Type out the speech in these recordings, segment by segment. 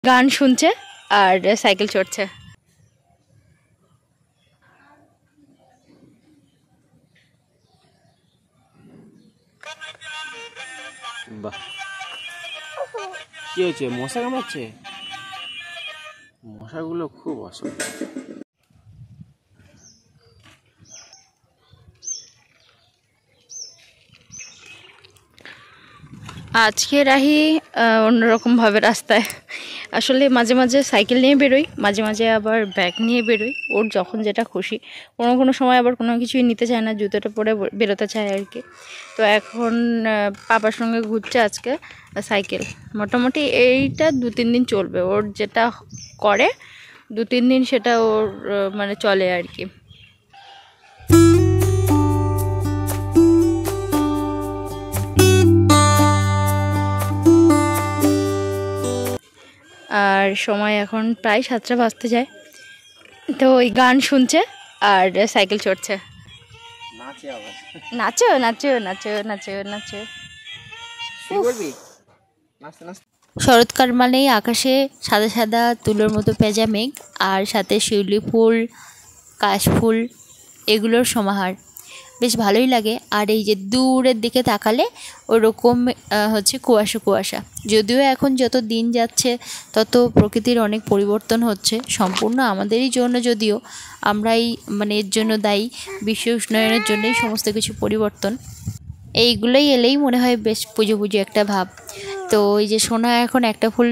গান শুনছে আর সাইকেল চড়ছে। বাহ, কি হয়েছে? মশা কামড়াচ্ছে? মশাগুলো খুব অসুবিধা। আজকে রাহি অন্যরকমভাবে রাস্তায়, আসলে মাঝে মাঝে সাইকেল নিয়ে বেরোই, মাঝে মাঝে আবার ব্যাগ নিয়ে বেরোই, ওর যখন যেটা খুশি। কোনো কোনো সময় আবার কোনো কিছুই নিতে চায় না, জুতোটা পরে বেরোতে চায় আর কি। তো এখন পাপার সঙ্গে ঘুরছে আজকে সাইকেল। মোটামুটি এইটা 2-3 দিন চলবে, ওর যেটা করে 2-3 দিন সেটা ওর মানে চলে আর কি। আর সময় এখন প্রায় 7টা বাজতে যায়, তো ওই গান শুনছে আর সাইকেল চড়ছে। নাচো নাচো নাচো নাচো নাচো। শরৎকাল মানেই আকাশে সাদা সাদা তুলোর মতো পেঁজা মেঘ, আর সাথে শিউলি ফুল, কাশফুল, এগুলোর সমাহার। বেশ ভালোই লাগে। আর এই যে দূরের দিকে তাকালে ওরকম হচ্ছে কুয়াশা কুয়াশা। যদিও এখন যত দিন যাচ্ছে তত প্রকৃতির অনেক পরিবর্তন হচ্ছে, সম্পূর্ণ আমাদেরই জন্য, যদিও আমরাই মানে এর জন্য দায়ী। বিশ্ব উষ্ণায়নের জন্যই সমস্ত কিছু পরিবর্তন। এইগুলোই এলেই মনে হয় বেশ পুজো পুজো একটা ভাব। তো এই যে সোনা এখন একটা ফুল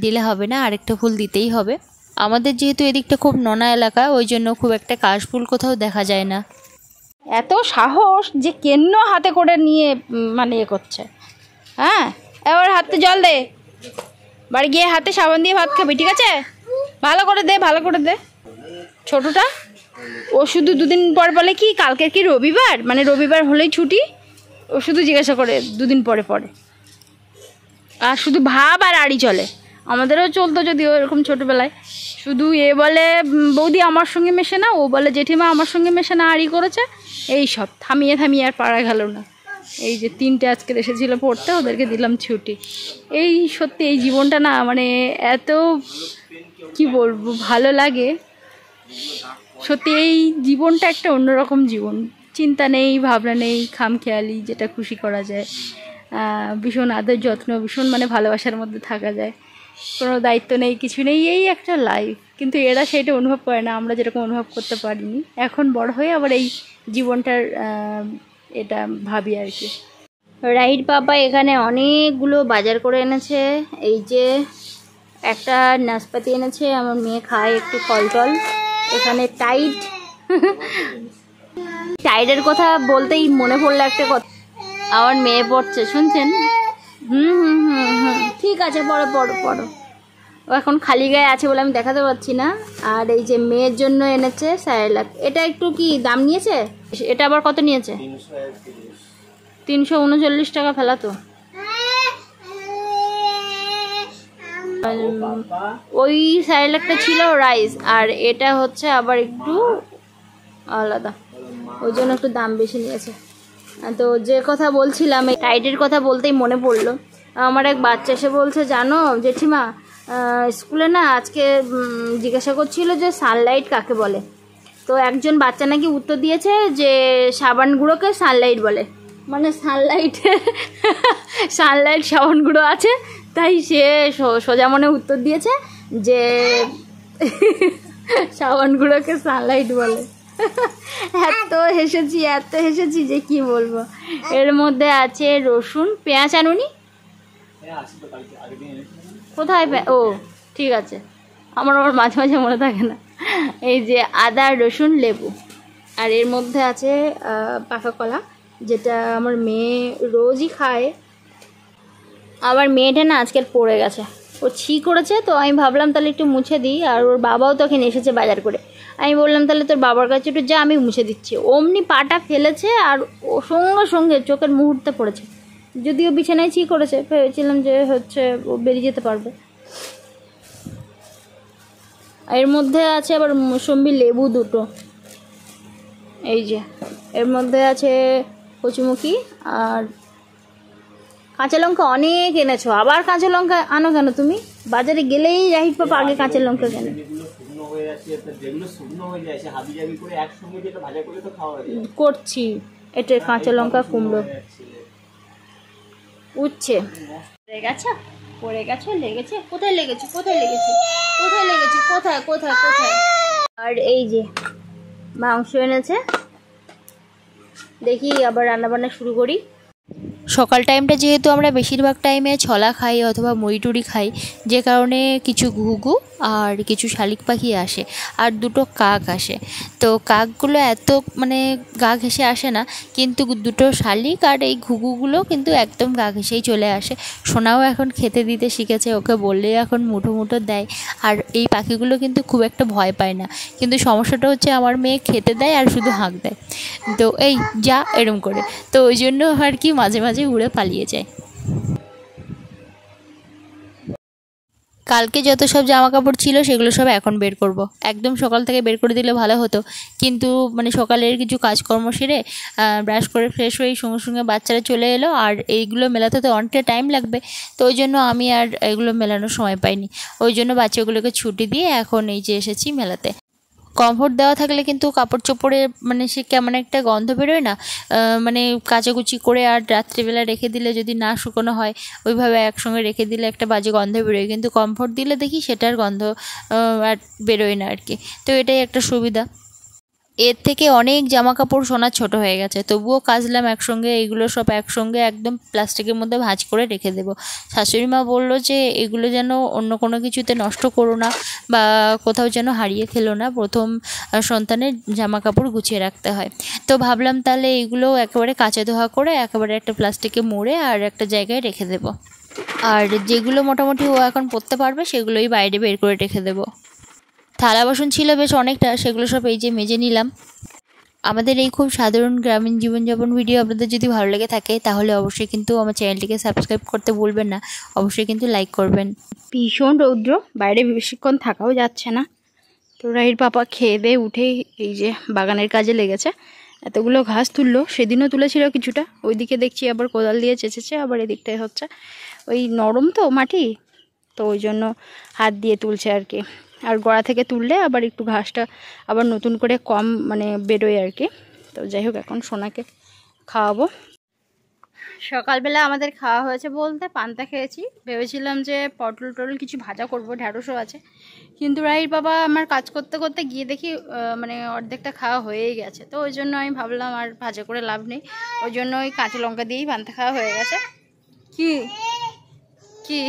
দিলে হবে না, আরেকটা ফুল দিতেই হবে। আমাদের যেহেতু এদিকটা খুব নোনা এলাকা, ওই জন্য খুব একটা কাশফুল কোথাও দেখা যায় না। এত সাহস যে কেন হাতে করে নিয়ে মানে এ করছে। হ্যাঁ, এবার হাতে জল দে, বাড়ি গিয়ে হাতে সাবান দিয়ে ভাত খাবি, ঠিক আছে? ভালো করে দে, ভালো করে দে। ছোটটা ও শুধু 2 দিন পর বলে কি কালকে কি রবিবার, মানে রবিবার হলেই ছুটি। ও শুধু জিজ্ঞাসা করে 2 দিন পরে পরে, আর শুধু ভাব আর আড়ি চলে। আমাদেরও চলতো যদিও এরকম ছোটোবেলায়, শুধু এ বলে বৌদি আমার সঙ্গে মেশে না, ও বলে জেঠিমা আমার সঙ্গে মেশে না, আড়ি করেছে। এই সব থামিয়ে থামিয়ে আর পারা গেল না। এই যে 3টে আজকে এসেছিলো পড়তে, ওদেরকে দিলাম ছুটি। এই সত্যি এই জীবনটা না মানে এত কি বলবো ভালো লাগে সত্যি। এই জীবনটা একটা অন্যরকম জীবন, চিন্তা নেই, ভাবনা নেই, খামখেয়ালি, যেটা খুশি করা যায়। ভীষণ আদর যত্ন, ভীষণ মানে ভালোবাসার মধ্যে থাকা যায়, কোনো দায়িত্ব নেই, কিছু নেই, এই একটা লাইফ। কিন্তু এরা সেটা অনুভব করে না, আমরা যেরকম অনুভব করতে পারিনি। এখন বড় হয়ে আবার এই জীবনটার এটা ভাবি আর কি। রাইট বাবা এখানে অনেকগুলো বাজার করে এনেছে। এই যে একটা নাশপাতি এনেছে, আমার মেয়ে খায় একটু ফল টল। এখানে টাইডের কথা বলতেই মনে পড়লো একটা কথা। আমার মেয়ে পড়ছে, শুনছেন? ঠিক আছে, পড়ো পড়ো পড়ো। ও এখন খালি গায়ে আছে বলে আমি দেখাতে পারছি না। আর এই যে মেয়ের জন্য এনেছে স্যারেলাক। এটা একটু কি দাম নিয়েছে? এটা আবার কত নিয়েছে? 339 টাকা ফেলা তো। ওই স্যারেলাকটা ছিল রাইস, আর এটা হচ্ছে আবার একটু আলাদা, ওই জন্য একটু দাম বেশি নিয়েছে। তো যে কথা বলছিলাম, এই টাইডের কথা বলতেই মনে পড়লো। আমার এক বাচ্চা এসে বলছে, জানো জেঠিমা, স্কুলে না আজকে জিজ্ঞাসা করছিল যে সানলাইট কাকে বলে। তো একজন বাচ্চা নাকি উত্তর দিয়েছে যে সাবান গুঁড়োকে সানলাইট বলে। মানে সানলাইট সাবান গুঁড়ো আছে, তাই সে সোজা মনে উত্তর দিয়েছে যে সাবান গুঁড়োকে সানলাইট বলে। এত হেসেছি যে কি বলবো। এর মধ্যে আছে রসুন, পেঁয়াজ আনুনি? কোথায়? ও ঠিক আছে, আমার মাঝে মাঝে মনে থাকে না। এই যে আদা, রসুন, লেবু। আর এর মধ্যে আছে পাকা কলা, যেটা আমার মেয়ে রোজই খায়। আমার মেয়েটা না আজকাল পড়ে গেছে, ও ছি করেছে, তো আমি ভাবলাম তাহলে একটু মুছে দিই। আর ওর বাবাও তখন এসেছে বাজার করে। আমি বললাম তাহলে তোর বাবার কাছে একটু যা, আমি মুছে দিচ্ছি। অমনি পাটা ফেলেছে আর ও সঙ্গে সঙ্গে চোখের মুহূর্তে পড়েছে। যদিও বিছানায় ছি করেছে, ভেবেছিলাম যে হচ্ছে ও বেরিয়ে যেতে পারবে। এর মধ্যে আছে আবার মৌসুম্বি, লেবু 2টো। এই যে এর মধ্যে আছে কচুমুখি আর কাঁচা লঙ্কা অনেক এনেছো, আবার কাঁচা লঙ্কা আনো কেন তুমি? বাজারে গেলেই রাহিত পাপা আগে কাঁচা লঙ্কা কেনে। করছি এটা কাঁচা লঙ্কা কুমড়ো উঠছে। পড়ে গেছে, লেগেছে, কোথায় লেগেছে, কোথায় লেগেছে, কোথায় লেগেছে, কোথায় কোথায় কোথায়? আর এই যে মাংস এনেছে, দেখি আবার রান্নাবান্না শুরু করি। সকাল টাইমটা যেহেতু আমরা বেশিরভাগ টাইমে ছলা খাই অথবা মুড়ি টুড়ি খাই, যে কারণে কিছু ঘুঘু আর কিছু শালিক পাখি আসে আর দুটো কাক আসে। তো কাকগুলো এত মানে গা ঘেঁষে আসে না, কিন্তু দুটো শালিক আর এই ঘুঘুগুলো কিন্তু একদম গা ঘেঁষেই চলে আসে। সোনাও এখন খেতে দিতে শিখেছে, ওকে বললেই এখন মুঠো মুঠো দেয়। আর এই পাখিগুলো কিন্তু খুব একটা ভয় পায় না, কিন্তু সমস্যাটা হচ্ছে আমার মেয়ে খেতে দেয় আর শুধু হাঁক দেয়, তো এই যা এরম করে, তো ওই জন্য আর কি মাঝে মাঝে উড়ে পালিয়ে যায়। কালকে যত সব জামা কাপড় ছিল সেগুলো সব এখন বের করব। একদম সকাল থেকে বের করে দিলে ভালো হতো, কিন্তু মানে সকালের কিছু কাজকর্ম সেরে ব্রাশ করে ফ্রেশ হয়ে সঙ্গে সঙ্গে বাচ্চারা চলে এলো, আর এইগুলো মেলাতে তো অনেকটা টাইম লাগবে, তো ওই জন্য আমি আর এগুলো মেলানোর সময় পাইনি। ওই জন্য বাচ্চাগুলোকে ছুটি দিয়ে এখন এই যে এসেছি মেলাতে। কমফোর্ট দেওয়া থাকলে কিন্তু কাপড় চোপড়ে মানে সে কেমন একটা গন্ধ বেরোয় না, মানে কাচাকুচি করে আর রাত্রিবেলা রেখে দিলে যদি না শুকনো হয়, ওইভাবে একসঙ্গে রেখে দিলে একটা বাজে গন্ধ বেরোয়, কিন্তু কমফোর্ট দিলে দেখি সেটার গন্ধ আর বেরোয় না আর কি। তো এটাই একটা সুবিধা। এর থেকে অনেক জামা কাপড় সোনার ছোট হয়ে গেছে, তবুও কাচলাম একসঙ্গে, এগুলো সব একসঙ্গে একদম প্লাস্টিকের মধ্যে ভাঁজ করে রেখে দেবো। শাশুড়ি মা বললো যে এগুলো যেন অন্য কোনো কিছুতে নষ্ট করো না বা কোথাও যেন হারিয়ে ফেলো না, প্রথম সন্তানের জামা কাপড় গুছিয়ে রাখতে হয়। তো ভাবলাম তাহলে এগুলো একেবারে কাচা ধোয়া করে একেবারে একটা প্লাস্টিকে মুড়ে আর একটা জায়গায় রেখে দেবো, আর যেগুলো মোটামুটি ও এখন পরতে পারবে সেগুলোই বাইরে বের করে রেখে দেবো। থালা বাসন ছিল বেশ অনেকটা, সেগুলো সব এই যে মেজে নিলাম। আমাদের এই খুব সাধারণ গ্রামীণ জীবনযাপন ভিডিও আপনাদের যদি ভালো লেগে থাকে তাহলে অবশ্যই কিন্তু আমার চ্যানেলটিকে সাবস্ক্রাইব করতে ভুলবেন না, অবশ্যই কিন্তু লাইক করবেন। ভীষণ রৌদ্র, বাইরে বেশিক্ষণ থাকাও যাচ্ছে না। তো রাহির পাপা খেয়ে দিয়ে উঠে এই যে বাগানের কাজে লেগেছে, এতগুলো ঘাস তুললো, সেদিনও তুলেছিল কিছুটা, ওইদিকে দেখছি আবার কোদাল দিয়ে চেঁচেছে, আবার এদিকটায় হচ্ছে। ওই নরম তো মাটি, তো ওই জন্য হাত দিয়ে তুলছে আর কি। আর গোড়া থেকে তুললে আবার একটু ঘাসটা আবার নতুন করে কম মানে বেরোয় আর কি। তো যাই হোক, এখন সোনাকে খাওয়াবো। সকালবেলা আমাদের খাওয়া হয়েছে বলতে পান্তা খেয়েছি, ভেবেছিলাম যে পটল টটল কিছু ভাজা করব, ঢ্যাঁড়সও আছে, কিন্তু রাহির বাবা আমার কাজ করতে করতে গিয়ে দেখি মানে অর্ধেকটা খাওয়া হয়েই গেছে, তো ওই জন্য আমি ভাবলাম আর ভাজা করে লাভ নেই, ওই জন্য ওই কাঁচা লঙ্কা দিয়েই পান্তা খাওয়া হয়ে গেছে। কি কি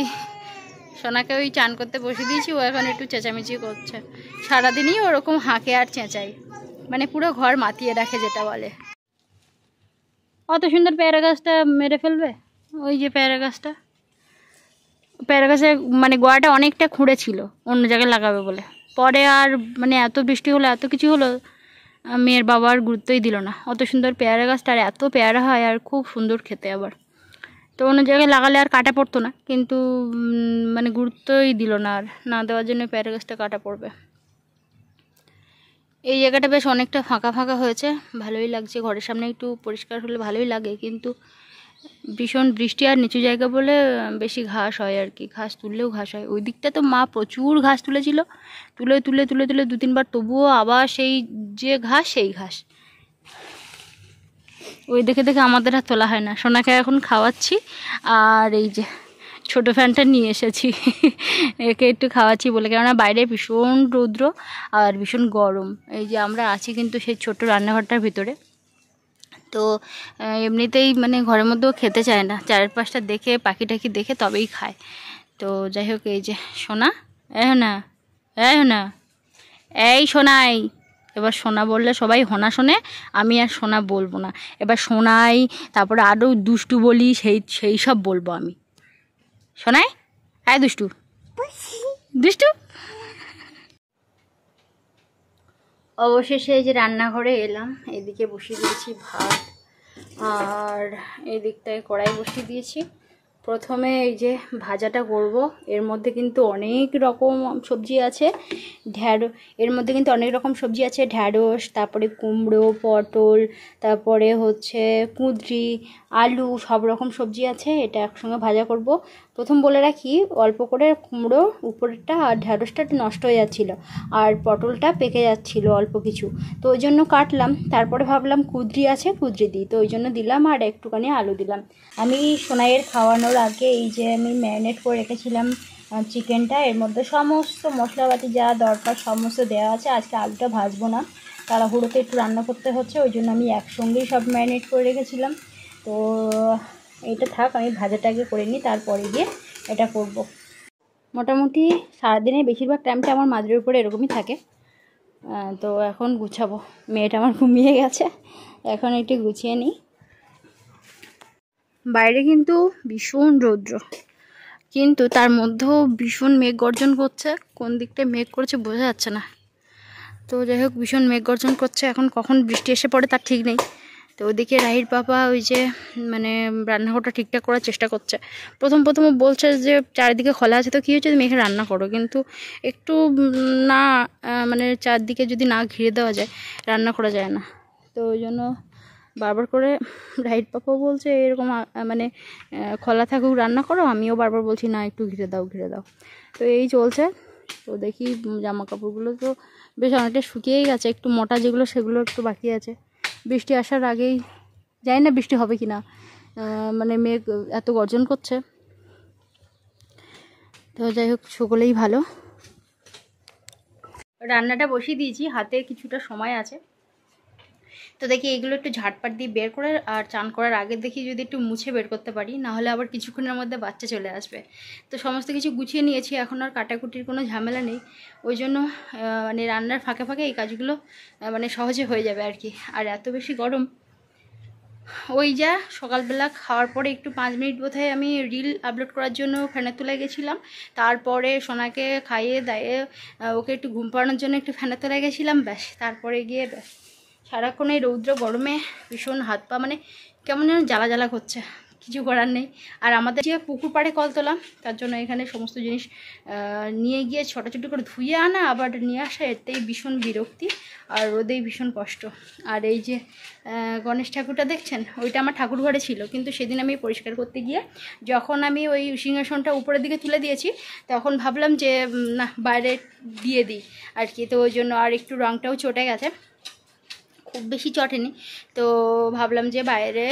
সোনাকে ওই চান করতে বসে দিয়েছি, ও এখন একটু চেঁচামেচি করছে, সারাদিনই ওরকম হাঁকে আর চেঁচাই, মানে পুরো ঘর মাতিয়ে রাখে যেটা বলে। অত সুন্দর পেয়ারা গাছটা মেরে ফেলবে, ওই যে পেয়ারা গাছটা, পেয়ারা গাছের মানে গোড়াটা অনেকটা খুঁড়ে ছিল অন্য জায়গায় লাগাবে বলে, পরে আর মানে এত বৃষ্টি হলো এত কিছু হলো, মেয়ের বাবা আর গুরুত্বই দিল না। অত সুন্দর পেয়ারা গাছটা আর এত পেয়ারা হয় আর খুব সুন্দর খেতে আবার, তো অন্য জায়গায় লাগালে আর কাটা পড়তো না, কিন্তু মানে গুরুত্বই দিল না, আর না দেওয়ার জন্য পেয়ারা গাছটা কাটা পড়বে। এই জায়গাটা বেশ অনেকটা ফাঁকা ফাঁকা হয়েছে, ভালোই লাগছে, ঘরের সামনে একটু পরিষ্কার হলে ভালোই লাগে, কিন্তু ভীষণ বৃষ্টি আর নিচু জায়গা বলে বেশি ঘাস হয় আর কি, ঘাস তুললেও ঘাস হয়। ওই দিকটা তো মা প্রচুর ঘাস তুলেছিল, তুলে তুলে তুলে তুলে 2-3 বার, তবুও আবার সেই যে ঘাস সেই ঘাস, ওই দেখে দেখে আমাদের আর তোলা হয় না। সোনাকে এখন খাওয়াচ্ছি, আর এই যে ছোটো ফ্যানটা নিয়ে এসেছি একে একটু খাওয়াচ্ছি বলে, কেননা বাইরে ভীষণ রৌদ্র আর ভীষণ গরম। এই যে আমরা আছি কিন্তু সেই ছোট্ট রান্নাঘরটার ভিতরে, তো এমনিতেই মানে ঘরের মধ্যেও খেতে চায় না, চারপাশটা দেখে পাখি টাখি দেখে তবেই খায়। তো যাই হোক, এই যে সোনা, না না এই সোনাই, এবার সোনা বললে সবাই হোনা শোনে, আমি আর সোনা বলবো না, এবার সোনাই, তারপরে আরও দুষ্টু বলি, সেই সব বলবো আমি। সোনাই, আয় দুষ্টু দুষ্টু। অবশেষে এই যে রান্নাঘরে এলাম, এদিকে বসিয়ে দিয়েছি ভাত, আর এই দিকটায় কড়াই বসিয়ে দিয়েছি, প্রথমে এই যে ভাজাটা করব, এর মধ্যে কিন্তু অনেক রকম সবজি আছে। এর মধ্যে কিন্তু অনেক রকম সবজি আছে, ঢ্যাঁড়স, তারপরে কুমড়ো, পটল, তারপরে হচ্ছে কুঁদরি, আলু, সব রকম সবজি আছে। এটা একসঙ্গে ভাজা করব। প্রথম বলে রাখি, অল্প করে কুমড়ো উপরেরটা আর ঢ্যাঁড়সটা একটু নষ্ট হয়ে যাচ্ছিলো, আর পটলটা পেকে যাচ্ছিলো অল্প কিছু, তো ওই জন্য কাটলাম। তারপরে ভাবলাম কুঁদরি আছে, কুঁদরি দিই, তো ওই জন্য দিলাম, আর একটুখানি আলু দিলাম। আমি সোনাইয়ের খাওয়ানোর আগে এই যে আমি ম্যারিনেট করে রেখেছিলাম চিকেনটা, এর মধ্যে সমস্ত মশলাপাতি যা দরকার সমস্ত দেওয়া আছে। আজকে আলুটা ভাজবো না, তাড়াহুড়োতে একটু রান্না করতে হচ্ছে, ওই জন্য আমি একসঙ্গেই সব ম্যারিনেট করে রেখেছিলাম। তো এটা থাক, আমি ভাজাটাকে করে নিই, তারপরে গিয়ে এটা করব। মোটামুটি সারাদিনে বেশিরভাগ টাইমটা আমার মাঝের উপরে এরকমই থাকে। তো এখন গুছাবো, মেয়েটা আমার ঘুমিয়ে গেছে, এখন একটু গুছিয়ে নিই। বাইরে কিন্তু ভীষণ রৌদ্র, কিন্তু তার মধ্যেও ভীষণ মেঘ গর্জন করছে। কোন দিকটায় মেঘ করছে বোঝা যাচ্ছে না। তো যাই হোক, ভীষণ মেঘ গর্জন করছে, এখন কখন বৃষ্টি এসে পড়ে তার ঠিক নেই। তো ওদিকে রাহির পাপা ওই যে মানে রান্নাঘরটা ঠিকঠাক করার চেষ্টা করছে। প্রথম বলছে যে চারিদিকে খোলা আছে, তো কী হচ্ছে, তুমি এখানে রান্না করো, কিন্তু একটু না মানে চারদিকে যদি না ঘিরে দেওয়া যায় রান্না করা যায় না। তো ওই জন্য বারবার করে রাহির পাপাও বলছে এরকম মানে খোলা থাকুক, রান্না করো। আমিও বারবার বলছি না, একটু ঘিরে দাও ঘিরে দাও। তো এই চলছে। তো দেখি জামা কাপড়গুলো তো বেশ অনেকটা শুকিয়েই গেছে, একটু মোটা যেগুলো সেগুলো একটু বাকি আছে। বৃষ্টি আসার আগেই, জানি না বৃষ্টি হবে কি না, মানে মেঘ এত গর্জন করছে। তো যাই হোক, সকলেই ভালো। রান্নাটা বসিয়ে দিয়েছি, হাতে কিছুটা সময় আছে। তো দেখি এগুলো একটু ঝাটপাট দিয়ে বের করে, আর চান করার আগে দেখি যদি একটু মুছে বের করতে পারি, নাহলে আবার কিছুক্ষণের মধ্যে বাচ্চা চলে আসবে। তো সমস্ত কিছু গুছিয়ে নিয়েছি, এখন আর কাটাকুটির কোনো ঝামেলা নেই। ওই জন্য মানে রান্নার ফাঁকে ফাঁকে এই কাজগুলো মানে সহজে হয়ে যাবে আর কি। আর এত বেশি গরম, ওই যা সকালবেলা খাওয়ার পরে একটু 5 মিনিট বোধহয় আমি রিল আপলোড করার জন্য ফ্যানের তলায় গেছিলাম। তারপরে সোনাকে খাইয়ে দাইয়ে ওকে একটু ঘুম পাড়ানোর জন্য একটু ফ্যানের তলায় গেছিলাম, ব্যাস। তারপরে গিয়ে ব্যাস সারাক্ষণ এই রৌদ্র গরমে ভীষণ হাত পা মানে কেমন যেন জ্বালা জ্বালা করছে, কিছু করার নেই। আর আমাদের যে পুকুর পাড়ে কল তোলা, তার জন্য এখানে সমস্ত জিনিস নিয়ে গিয়ে ছোটাছুটি করে ধুয়ে আনা, আবার নিয়ে আসা, এতেই ভীষণ বিরক্তি, আর রোদেই ভীষণ কষ্ট। আর এই যে গণেশ ঠাকুরটা দেখছেন, ওইটা আমার ঠাকুর ঘরে ছিল, কিন্তু সেদিন আমি পরিষ্কার করতে গিয়ে যখন আমি ওই সিংহাসনটা উপরের দিকে তুলে দিয়েছি, তখন ভাবলাম যে না, বাইরে দিয়ে দিই আর কি। তো ওই জন্য আর একটু রঙটাও চটে গেছে, খুব বেশি চটেনি। তো ভাবলাম যে বাইরে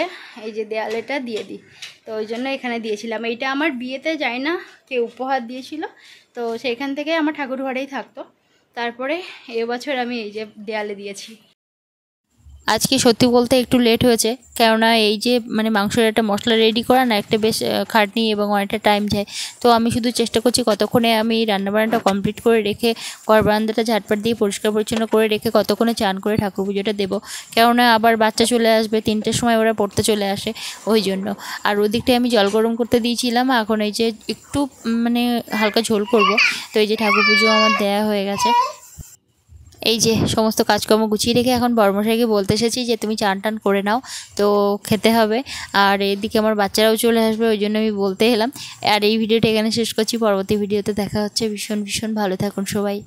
এই যে দেয়ালেটা দিয়ে দিই, তো ওই জন্য এখানে দিয়েছিলাম। এইটা আমার বিয়েতে যাই না, কেউ উপহার দিয়েছিল, তো সেইখান থেকে আমার ঠাকুর ঘরেই থাকতো। তারপরে এবছর আমি এই যে দেয়ালে দিয়েছি। আজকে সত্যি বলতে একটু লেট হয়েছে, কেননা এই যে মানে মাংসের একটা মশলা রেডি করা না, একটা বেশ খাটনি এবং অনেকটা টাইম যায়। তো আমি শুধু চেষ্টা করছি কতক্ষণে আমি রান্নাবান্নাটা কমপ্লিট করে রেখে ঘর বারান্দাটা ঝাটপাট দিয়ে পরিষ্কার পরিচ্ছন্ন করে রেখে কতক্ষণে চান করে ঠাকুর পুজোটা দেবো, কেননা আবার বাচ্চা চলে আসবে 3টের সময়, ওরা পড়তে চলে আসে, ওই জন্য। আর ওদিকটায় আমি জল গরম করতে দিয়েছিলাম, এখন এই যে একটু মানে হালকা ঝোল করব। তো এই যে ঠাকুর পুজো আমার দেয়া হয়ে গেছে। এই যে সমস্ত কাজকর্ম গুছিয়ে রেখে এখন বর্মশাইকে বলতে এসেছি যে তুমি চান টান করে নাও, তো খেতে হবে। আর এদিকে আমার বাচ্চারাও চলে আসবে, ওই জন্য আমি বলতে এলাম। আর এই ভিডিওটা এখানে শেষ করছি, পরবর্তী ভিডিওতে দেখা হচ্ছে। ভীষণ ভীষণ ভালো থাকুন সবাই।